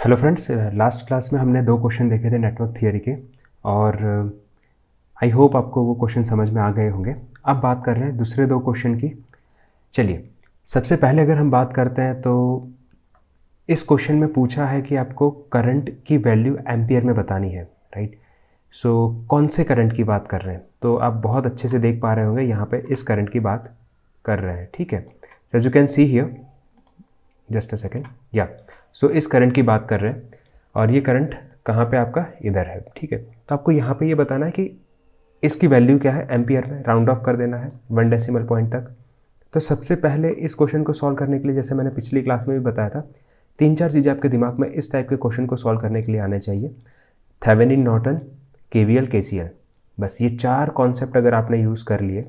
Hello friends, last class में हमने दो क्वेश्चन देखे थे नेटवर्क थियरी के और आई होप आपको वो क्वेश्चन समझ में आ गए होंगे। अब बात कर रहे हैं दूसरे दो क्वेश्चन की। चलिए, सबसे पहले अगर हम बात करते हैं तो इस क्वेश्चन में पूछा है कि आपको करंट की वैल्यू एम्पियर में बतानी है, राइट। सो कौन से करंट की बात कर रहे हैं, तो आप बहुत अच्छे से देख पा रहे होंगे यहाँ पे इस करंट की बात कर रहे हैं, ठीक है। As you can see here, just a second, या सो इस करंट की बात कर रहे हैं और ये करंट कहाँ पे आपका इधर है, ठीक है। तो आपको यहाँ पे ये बताना है कि इसकी वैल्यू क्या है एम्पियर में, राउंड ऑफ कर देना है 1 डेसिमल पॉइंट तक। तो सबसे पहले इस क्वेश्चन को सॉल्व करने के लिए, जैसे मैंने पिछली क्लास में भी बताया था, 3-4 चीज़ें आपके दिमाग में इस टाइप के क्वेश्चन को सॉल्व करने के लिए आने चाहिए। थेवेनिन, नॉर्टन, केवीएल, केसीएल, बस ये 4 कॉन्सेप्ट अगर आपने यूज़ कर लिए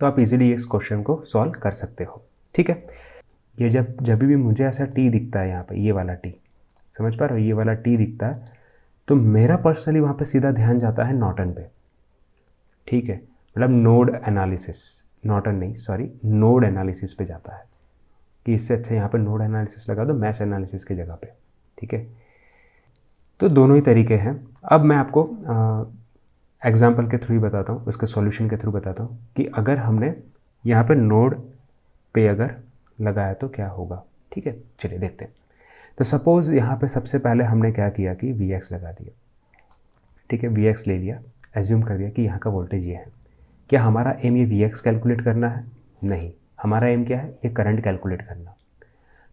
तो आप इजीली इस क्वेश्चन को सॉल्व कर सकते हो, ठीक है। ये जब भी मुझे ऐसा टी दिखता है यहाँ पे, ये वाला टी, समझ पा रहे हो, ये वाला टी दिखता है तो मेरा पर्सनली वहाँ पे सीधा ध्यान जाता है नॉर्टन पे, ठीक है। मतलब नोड एनालिसिस, नॉर्टन नहीं, सॉरी, नोड एनालिसिस पे जाता है कि इससे अच्छा यहाँ पे नोड एनालिसिस लगा दो मैश एनालिसिस की जगह पे, ठीक है। तो दोनों ही तरीके हैं। अब मैं आपको एग्जाम्पल के थ्रू ही बताता हूँ, उसके सॉल्यूशन के थ्रू बताता हूँ कि अगर हमने यहाँ पे नोड पे अगर लगाया तो क्या होगा, ठीक है। चलिए देखते हैं। तो सपोज़ यहाँ पे सबसे पहले हमने क्या किया कि Vx लगा दिया, ठीक है। Vx ले लिया, एज्यूम कर दिया कि यहाँ का वोल्टेज ये है। क्या हमारा एम ये Vx कैलकुलेट करना है? नहीं, हमारा एम क्या है, ये करंट कैलकुलेट करना।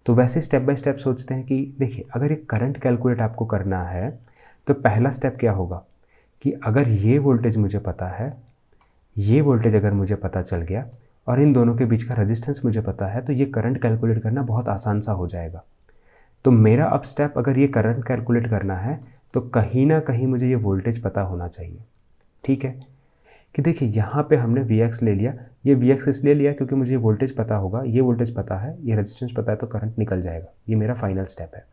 तो वैसे स्टेप बाय स्टेप सोचते हैं कि देखिए, अगर ये करंट कैलकुलेट आपको करना है तो पहला स्टेप क्या होगा कि अगर ये वोल्टेज मुझे पता है, ये वोल्टेज अगर मुझे पता चल गया और इन दोनों के बीच का रेजिस्टेंस मुझे पता है, तो ये करंट कैलकुलेट करना बहुत आसान सा हो जाएगा। तो मेरा अब स्टेप, अगर ये करंट कैलकुलेट करना है तो कहीं ना कहीं मुझे ये वोल्टेज पता होना चाहिए, ठीक है। कि देखिए यहाँ पे हमने Vx ले लिया, ये Vx इसलिए लिया क्योंकि मुझे ये वोल्टेज पता होगा, ये वोल्टेज पता है, ये रेजिस्टेंस पता है, तो करंट निकल जाएगा। ये मेरा फाइनल स्टेप है।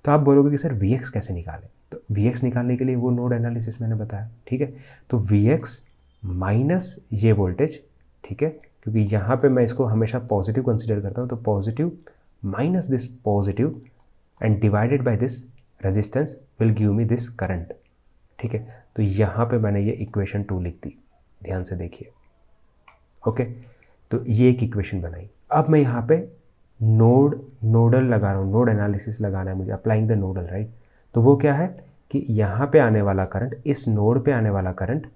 तो आप बोलोगे कि सर Vx कैसे निकालें, तो Vx निकालने के लिए वो नोड एनालिसिस मैंने बताया, ठीक है। तो Vx माइनस ये वोल्टेज, ठीक है, क्योंकि यहाँ पे मैं इसको हमेशा पॉजिटिव कंसिडर करता हूँ, तो positive minus this positive and divided by this resistance will give me this current, ठीक है। तो यहाँ पे मैंने ये इक्वेशन 2 लिख दी, ध्यान से देखिए, ओके। तो ये एक इक्वेशन बनाई। अब मैं यहाँ पे नोडल लगा रहा हूँ, नोड एनालिसिस लगाना है मुझे, अप्लाइंग द नोडल, राइट। तो वो क्या है कि यहाँ पे आने वाला करंट, इस नोड पे आने वाला करंट,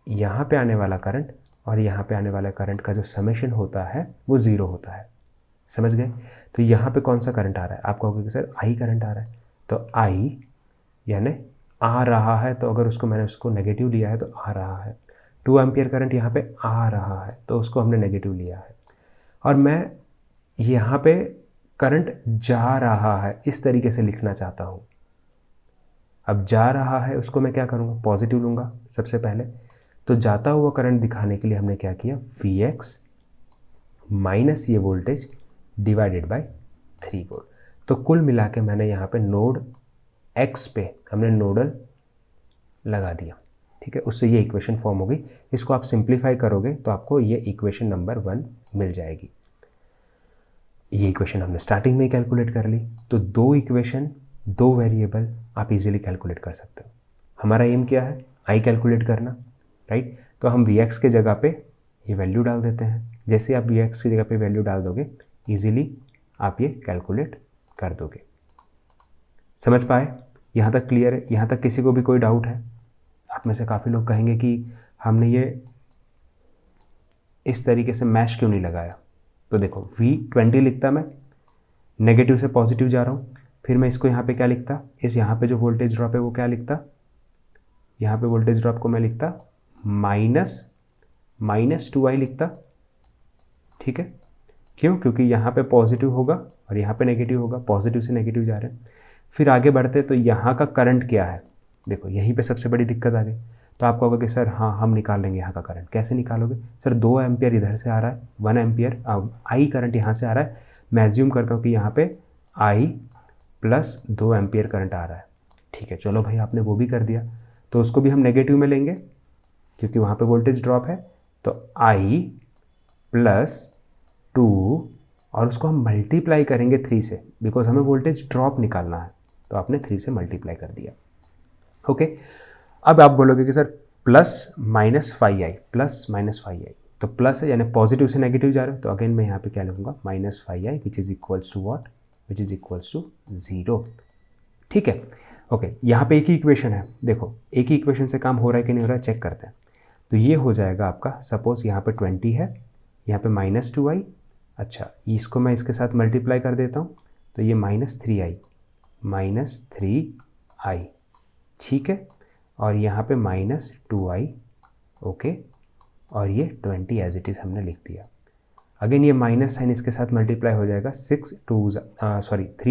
यहाँ पे आने वाला करंट और यहाँ पे आने वाला करंट का जो समेशन होता है वो 0 होता है, समझ गए। तो यहाँ पे कौन सा करंट आ रहा है, आप कहोगे कि सर आई करंट आ रहा है, तो आई यानी आ रहा है, तो अगर उसको मैंने उसको नेगेटिव लिया है तो आ रहा है। 2 एम्पियर करंट यहाँ पे आ रहा है तो उसको हमने नेगेटिव लिया है। और मैं यहाँ पे करंट जा रहा है इस तरीके से लिखना चाहता हूँ। अब जा रहा है उसको मैं क्या करूँगा, पॉजिटिव लूँगा सबसे पहले। तो जाता हुआ करंट दिखाने के लिए हमने क्या किया, Vx माइनस ये वोल्टेज डिवाइडेड बाय 3 वोल्ट। तो कुल मिला के मैंने यहाँ पे नोड x पे हमने नोडल लगा दिया, ठीक है। उससे ये इक्वेशन फॉर्म हो गई। इसको आप सिंप्लीफाई करोगे तो आपको ये इक्वेशन नंबर 1 मिल जाएगी। ये इक्वेशन हमने स्टार्टिंग में ही कैलकुलेट कर ली। तो 2 इक्वेशन, 2 वेरिएबल आप इजीली कैलकुलेट कर सकते हो। हमारा एम क्या है, आई कैलकुलेट करना, राइट। तो हम Vx के जगह पे ये वैल्यू डाल देते हैं। जैसे आप Vx की जगह पे वैल्यू डाल दोगे, इजीली आप ये कैलकुलेट कर दोगे। समझ पाए? यहाँ तक क्लियर है? यहाँ तक किसी को भी कोई डाउट है? आप में से काफ़ी लोग कहेंगे कि हमने ये इस तरीके से मैश क्यों नहीं लगाया। तो देखो, V20 लिखता मैं, नेगेटिव से पॉजिटिव जा रहा हूँ, फिर मैं इसको यहाँ पे क्या लिखता, इस यहाँ पे जो वोल्टेज ड्रॉप है वो क्या लिखता, यहाँ पे वोल्टेज ड्रॉप को मैं लिखता -2i लिखता, ठीक है। क्यों? क्योंकि यहाँ पे पॉजिटिव होगा और यहाँ पे नेगेटिव होगा, पॉजिटिव से नेगेटिव जा रहे हैं। फिर आगे बढ़ते तो यहाँ का करंट क्या है, देखो यहीं पे सबसे बड़ी दिक्कत आ गई। तो आप कहोगे कि सर हाँ हम निकाल लेंगे यहाँ का करंट। कैसे निकालोगे सर, 2 एम्पियर इधर से आ रहा है, 1 एम्पियर आई करंट यहाँ से आ रहा है। मैं एज्यूम करता हूँ कि यहाँ पे आई प्लस 2 एम्पियर करंट आ रहा है, ठीक है। चलो भाई, आपने वो भी कर दिया, तो उसको भी हम नेगेटिव में लेंगे क्योंकि वहाँ पे वोल्टेज ड्रॉप है। तो आई प्लस 2 और उसको हम मल्टीप्लाई करेंगे 3 से, बिकॉज हमें वोल्टेज ड्रॉप निकालना है, तो आपने 3 से मल्टीप्लाई कर दिया। ओके, अब आप बोलोगे कि sir plus minus 5i, plus minus 5i, तो प्लस है यानी पॉजिटिव से नेगेटिव जा रहे हो, तो अगेन मैं यहाँ पे क्या लिखूँगा, minus 5i which is equals to what, which is equals to 0। ठीक है, ओके, यहाँ पे एक ही इक्वेशन है, देखो एक ही इक्वेशन से काम हो रहा है कि नहीं हो रहा है, चेक करते हैं। तो ये हो जाएगा आपका, सपोज यहाँ पे 20 है, यहाँ पे माइनस 2i, अच्छा इसको मैं इसके साथ मल्टीप्लाई कर देता हूँ, तो ये माइनस 3i, माइनस 3i, ठीक है, और यहाँ पे माइनस 2i, ओके, और ये 20 एज इट इज़ हमने लिख दिया। अगेन ये माइनस साइन इसके साथ मल्टीप्लाई हो जाएगा, 3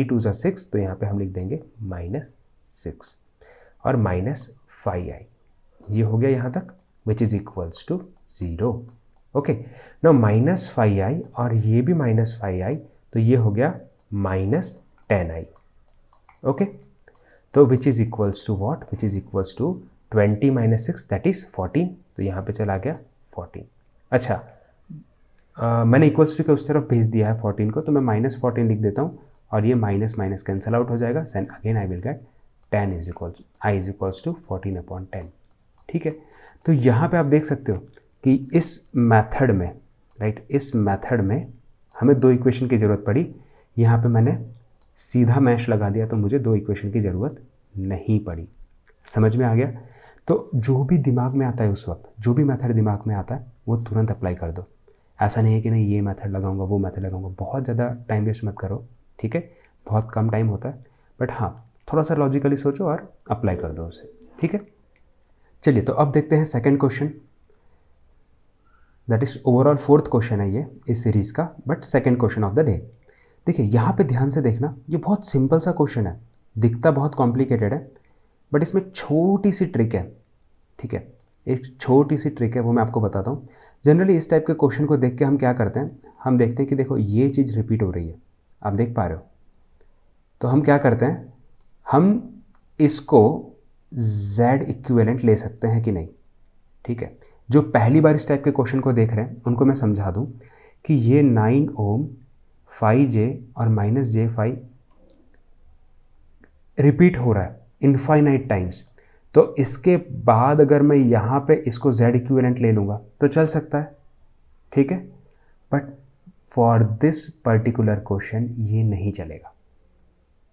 2 ज़ा 6, तो यहाँ पे हम लिख देंगे माइनस 6 और माइनस 5i, ये हो गया यहाँ तक, which is equals to 0। Okay, now minus 5i और ये भी माइनस 5i, तो ये हो गया माइनस 10i। ओके, तो which is equals to what, which is equals to 20 minus 6 that is 14, तो यहाँ पे चला गया 14। अच्छा, मैंने इक्वल्स टू के उस तरफ भेज दिया है 14 को, तो मैं माइनस 14 लिख देता हूँ और ये माइनस माइनस कैंसिल आउट हो जाएगा, then again I will get 10 is equals to 14/10। ठीक है, तो यहाँ पे आप देख सकते हो कि इस मेथड में, राइट, इस मेथड में हमें 2 इक्वेशन की ज़रूरत पड़ी, यहाँ पे मैंने सीधा मैश लगा दिया, तो मुझे 2 इक्वेशन की ज़रूरत नहीं पड़ी। समझ में आ गया? तो जो भी दिमाग में आता है उस वक्त, जो भी मेथड दिमाग में आता है वो तुरंत अप्लाई कर दो। ऐसा नहीं है कि नहीं ये मेथड लगाऊंगा, वो मेथड लगाऊंगा, बहुत ज़्यादा टाइम वेस्ट मत करो, ठीक है, बहुत कम टाइम होता है, बट हाँ थोड़ा सा लॉजिकली सोचो और अप्लाई कर दो उसे, ठीक है। चलिए, तो अब देखते हैं second question, that is overall 4th question है ये इस सीरीज़ का, but second question of the day. देखिए यहाँ पे ध्यान से देखना, ये बहुत सिंपल सा क्वेश्चन है, दिखता बहुत कॉम्प्लिकेटेड है, बट इसमें छोटी सी ट्रिक है, ठीक है, एक छोटी सी ट्रिक है, वो मैं आपको बताता हूँ। जनरली इस टाइप के क्वेश्चन को देख के हम क्या करते हैं, हम देखते हैं कि देखो ये चीज़ रिपीट हो रही है, आप देख पा रहे हो, तो हम क्या करते हैं, हम इसको z इक्विवेलेंट ले सकते हैं कि नहीं, ठीक है। जो पहली बार इस टाइप के क्वेश्चन को देख रहे हैं उनको मैं समझा दूं कि ये 9 ओम 5j और माइनस j5 रिपीट हो रहा है इनफाइनाइट टाइम्स, तो इसके बाद अगर मैं यहाँ पे इसको z इक्विवेलेंट ले लूँगा तो चल सकता है, ठीक है, but for this particular question ये नहीं चलेगा,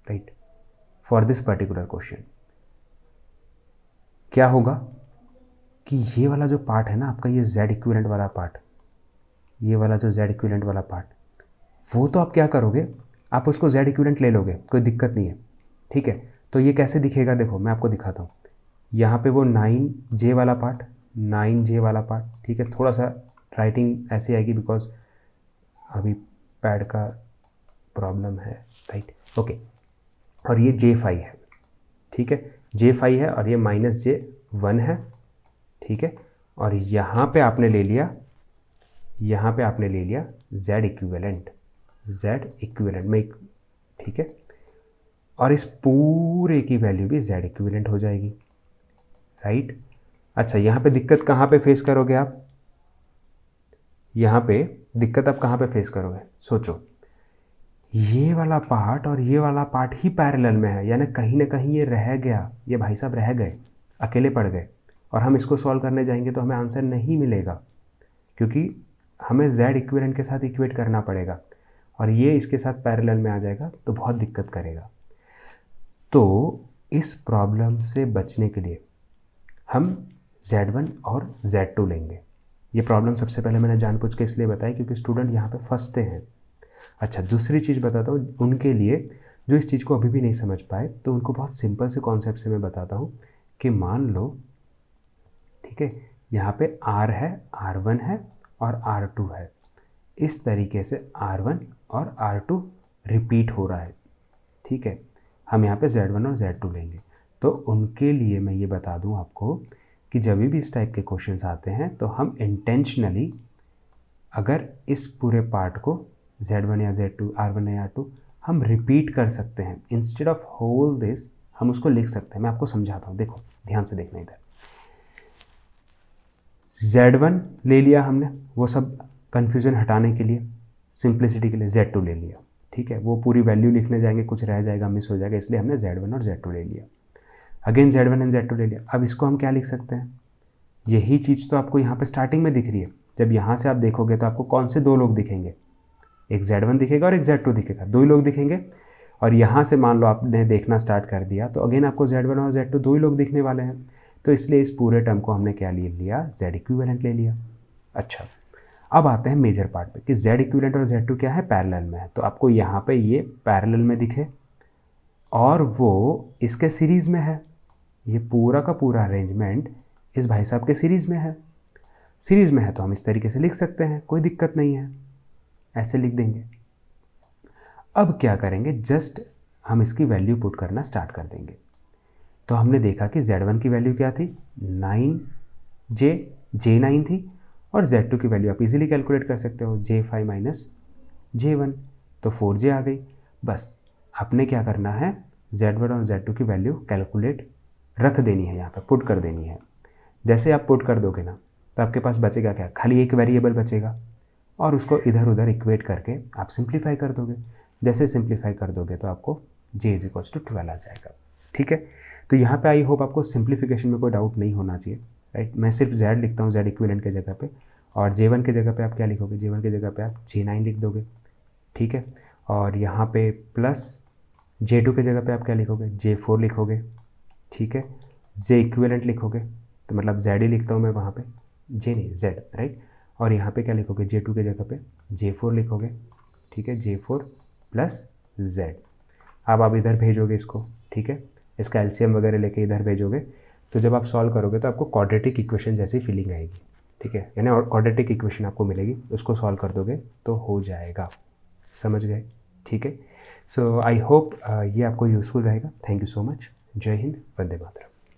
right. For this particular question क्या होगा कि ये वाला जो पार्ट है ना आपका, ये z इक्विवेलेंट वाला पार्ट, ये वाला जो z इक्विवेलेंट वाला पार्ट, वो तो आप क्या करोगे, आप उसको z इक्विवेलेंट ले लोगे, कोई दिक्कत नहीं है, ठीक है। तो ये कैसे दिखेगा, देखो मैं आपको दिखाता हूँ, यहाँ पे वो 9j वाला पार्ट, 9j वाला पार्ट, ठीक है, थोड़ा सा राइटिंग ऐसी आएगी बिकॉज अभी पैड का प्रॉब्लम है, राइट, ओके, और ये j5 है, ठीक है, j5 है और ये माइनस j1 है, ठीक है, और यहाँ पे आपने ले लिया, यहाँ पे आपने ले लिया z इक्विवेलेंट, में, ठीक है, और इस पूरे की वैल्यू भी z इक्विवेलेंट हो जाएगी, राइट। अच्छा, यहाँ पे दिक्कत कहाँ पे फेस करोगे आप, यहाँ पे दिक्कत आप कहाँ पे फेस करोगे, सोचो, ये वाला पार्ट और ये वाला पार्ट ही पैरेलल में है, यानी कहीं ना कहीं ये रह गया, ये भाई साहब रह गए, अकेले पड़ गए, और हम इसको सॉल्व करने जाएंगे तो हमें आंसर नहीं मिलेगा, क्योंकि हमें z इक्विवेलेंट के साथ इक्वेट करना पड़ेगा, और ये इसके साथ पैरेलल में आ जाएगा तो बहुत दिक्कत करेगा। तो इस प्रॉब्लम से बचने के लिए हम z1 और z2 लेंगे। ये प्रॉब्लम सबसे पहले मैंने जानबूझ के इसलिए बताई क्योंकि स्टूडेंट यहाँ पे फंसते हैं। अच्छा, दूसरी चीज़ बताता हूँ उनके लिए जो इस चीज़ को अभी भी नहीं समझ पाए, तो उनको बहुत सिंपल से कॉन्सेप्ट से मैं बताता हूँ कि मान लो, ठीक है, यहाँ पे r है, r1 है और r2 है, इस तरीके से r1 और r2 रिपीट हो रहा है, ठीक है, हम यहाँ पे z1 और z2 लेंगे। तो उनके लिए मैं ये बता दूँ आपको कि जब भी इस टाइप के क्वेश्चंस आते हैं तो हम इंटेंशनली अगर इस पूरे पार्ट को z1 या z2, r1 या r2 हम रिपीट कर सकते हैं, इंस्टेड ऑफ होल दिस हम उसको लिख सकते हैं। मैं आपको समझाता हूँ, देखो ध्यान से देखना, इधर z1 ले लिया हमने, वो सब कन्फ्यूज़न हटाने के लिए, सिंप्लिसिटी के लिए z2 ले लिया, ठीक ठीक है, वो पूरी वैल्यू लिखने जाएंगे, कुछ रह जाएगा, मिस हो जाएगा, इसलिए हमने Z1 और Z2 ले लिया। अगेन Z1 एंड Z2 ले लिया। अब इसको हम क्या लिख सकते हैं, यही चीज़ तो आपको यहाँ पे स्टार्टिंग में दिख रही है। जब यहाँ से आप देखोगे तो आपको कौन से दो लोग दिखेंगे, एक Z1 दिखेगा और एक Z2 दिखेगा, दो ही लोग दिखेंगे। और यहाँ से मान लो आपने देखना स्टार्ट कर दिया तो अगेन आपको Z1 और Z2 दो ही लोग दिखने वाले हैं। तो इसलिए इस पूरे टर्म को हमने क्या ले लिया, Z इक्विवेलेंट ले लिया। अच्छा, अब आते हैं मेजर पार्ट पे कि Z इक्विवेलेंट और Z2 क्या है, पैरेलल में है। तो आपको यहाँ पे ये पैरेलल में दिखे और वो इसके सीरीज़ में है। ये पूरा का पूरा अरेंजमेंट इस भाई साहब के सीरीज़ में है। सीरीज़ में है तो हम इस तरीके से लिख सकते हैं, कोई दिक्कत नहीं है, ऐसे लिख देंगे। अब क्या करेंगे, जस्ट हम इसकी वैल्यू पुट करना स्टार्ट कर देंगे। तो हमने देखा कि Z1 की वैल्यू क्या थी, 9J9 थी, और Z2 की वैल्यू आप इजीली कैलकुलेट कर सकते हो, J5 माइनस J1, तो 4J आ गई। बस आपने क्या करना है, Z1 और Z2 की वैल्यू कैलकुलेट रख देनी है, यहाँ पे पुट कर देनी है। जैसे आप पुट कर दोगे ना तो आपके पास बचेगा क्या, खाली एक वेरिएबल बचेगा, और उसको इधर उधर इक्वेट करके आप सिंप्लीफाई कर दोगे। जैसे सिंप्लीफाई कर दोगे तो आपको J = 12 आ जाएगा। ठीक है, तो यहाँ पे आई होप आपको सिंप्लीफिकेशन में कोई डाउट नहीं होना चाहिए, राइट। मैं सिर्फ Z लिखता हूँ, Z इक्विवेलेंट के जगह पे, और J1 के जगह पे आप क्या लिखोगे, J1 के जगह पे आप J9 लिख दोगे। ठीक है, और यहाँ पे प्लस J2 के जगह पे आप क्या लिखोगे, J4 लिखोगे। ठीक है, Z इक्विवेलेंट लिखोगे, तो मतलब Z ही लिखता हूँ मैं वहाँ पे, J नहीं Z, राइट। और यहाँ पे क्या लिखोगे, J2 के जगह पे J4 लिखोगे। ठीक है, J4 प्लस Z। अब आप इधर भेजोगे इसको, ठीक है, इसका एलसीएम वगैरह लेके इधर भेजोगे, तो जब आप सॉल्व करोगे तो आपको क्वाड्रेटिक इक्वेशन जैसी फीलिंग आएगी। ठीक है, यानी क्वाड्रेटिक इक्वेशन आपको मिलेगी, उसको सॉल्व कर दोगे तो हो जाएगा। समझ गए? ठीक है, सो आई होप ये आपको यूज़फुल रहेगा। Thank you so much. जय हिंद, वंदे मातरम।